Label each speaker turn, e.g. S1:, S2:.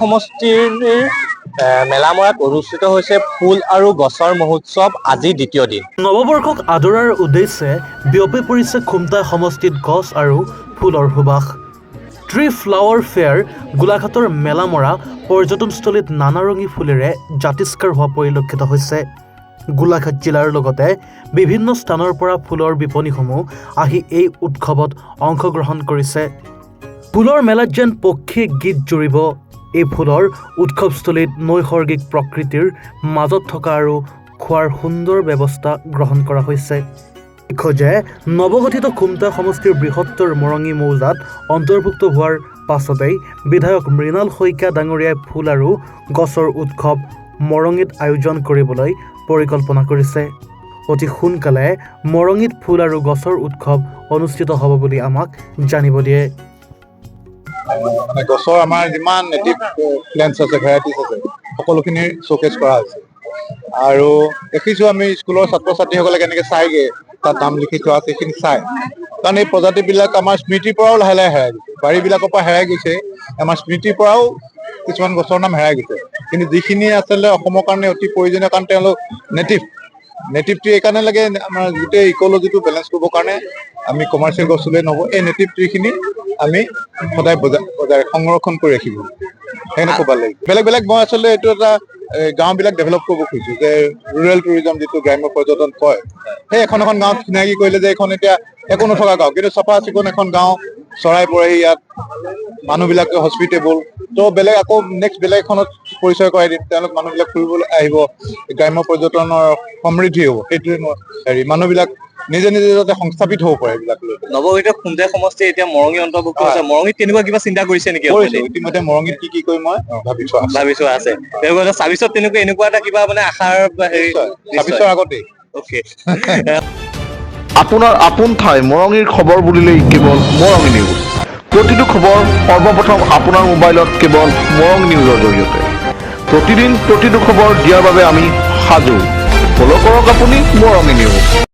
S1: সমষ্টিৰ মেলামৰাত অনুষ্ঠিত হৈছে ফুল আৰু গছৰ মহোৎসৱ আজি দ্বিতীয় দিন।
S2: নৱবৰ্ষক আদৰাৰ উদ্দেশ্যে বিয়পি পৰিছে খুমটা সমষ্টিত গছ আৰু ফুলৰ সুবাস। ট্ৰি ফ্লাৱাৰ ফেয়াৰ গোলাঘাটৰ মেলামৰা পৰ্যটনস্থলীত নানাৰঙী ফুলেৰে জাতিষ্কাৰ হোৱা পৰিলক্ষিত হৈছে। গোলাঘাট জিলাৰ লগতে বিভিন্ন স্থানৰ পৰা ফুলৰ বিপণীসমূহ আহি এই উৎসৱত অংশগ্ৰহণ কৰিছে। ফুলৰ মেলাত যেন পক্ষী গীত জুৰিব। এই ফুলৰ উৎসৱস্থলীত নৈসৰ্গিক প্ৰকৃতিৰ মাজত থকা আৰু খোৱাৰ সুন্দৰ ব্যৱস্থা গ্ৰহণ কৰা হৈছে। যে নৱগঠিত খুমটা সমষ্টিৰ বৃহত্তৰ মৰঙী মৌজাত অন্তৰ্ভুক্ত হোৱাৰ পাছতেই বিধায়ক মৃণাল শইকীয়া ডাঙৰীয়াই ফুল আৰু গছৰ উৎসৱ মৰঙীত আয়োজন কৰিবলৈ পৰিকল্পনা কৰিছে। অতি সোনকালে মৰঙীত ফুল আৰু গছৰ উৎসৱ অনুষ্ঠিত হ'ব বুলি আমাক জানিব দিয়ে।
S3: গছৰ আমাৰ যিমান নেটিভ প্লেণ্টছ আছে, ভেৰাইটিজ আছে, সকলোখিনি শ্ব'কেছ কৰা হৈছে। আৰু দেখিছোঁ আমি স্কুলৰ ছাত্ৰ ছাত্ৰীসকলে কেনেকৈ চাইগৈ, তাত নাম লিখি থোৱা আছে, সেইখিনি চাই। কাৰণ এই প্ৰজাতিবিলাক আমাৰ স্মৃতিৰ পৰাও লাহে লাহে হেৰাই গৈছে। বাৰীবিলাকৰ পৰা হেৰাই গৈছে, আমাৰ স্মৃতিৰ পৰাও কিছুমান গছৰ নাম হেৰাই গৈছে। কিন্তু যিখিনি আচলতে অসমৰ কাৰণে অতি প্ৰয়োজনীয়, কাৰণ তেওঁলোক নেটিভ ট্ৰি এইকাৰণে লাগে, আমাৰ গোটেই ইক'লজিটো বেলেঞ্চ কৰিবৰ কাৰণে। আমি কমাৰ্চিয়েল গছ ৰুলেই নহ'ব, এই নেটিভ ট্ৰিখিনি আমি সদায় বজাই সংৰক্ষণ কৰি ৰাখিব, সেইকাৰণে ক'ব লাগিব। বেলেগ মই আচলতে এইটো এটা গাঁওবিলাক ডেভেলপ কৰিব খুজিছোঁ, যে ৰুৰেল টুৰিজম যিটো গ্ৰাম্য পৰ্যটন কয়, সেই এখন গাঁৱত চিনাকি কৰিলে যে এইখন এতিয়া একো নথকা গাঁও, কিন্তু চাফা চিকুণ এখন গাঁও, চৰাই পৰেহি ইয়াত, মানুহবিলাকে হস্পিটেবল। তো আকৌ নেক্সট বেলেগ এখনত পৰিচয় কৰাই দিম, তেওঁলোক মানুহবিলাক ফুৰিবলৈ আহিব, গ্ৰাম্য পৰ্যটনৰ সমৃদ্ধি হ'ব। সেইটোৱে মানুহবিলাক নিজে যাতে সংস্থাপিত হ'ব পাৰে এইবিলাক লৈ।
S1: নৱগঠিত খুমটা সমষ্টি এতিয়া মৰঙী অন্তৰ্ভুক্ত হৈছে। মৰঙীত তেনেকুৱা কিবা চিন্তা কৰিছে নেকি?
S3: ইতিমধ্যে মৰঙীত কি কৰিম মই ভাবি
S1: থোৱা আছে। তেওঁলোকে ছাব্বিছত এনেকুৱা এটা কিবা মানে আশাৰ হেৰি
S3: ছাব্বিছৰ আগতেই।
S1: অ'কে।
S4: আপোনাৰ আপোন ঠাই মৰঙীৰ খবৰ বুলিলেই কেৱল মৰঙী নিউজ। প্ৰতিটো খবৰ সৰ্বপ্ৰথম আপোনাৰ মোবাইলত কেৱল মৰঙী নিউজৰ জৰিয়তে। প্ৰতিদিন প্ৰতিটো খবৰ দিয়াৰ বাবে আমি সাজু। ফ'ল' কৰক আপুনি মৰঙী নিউজ।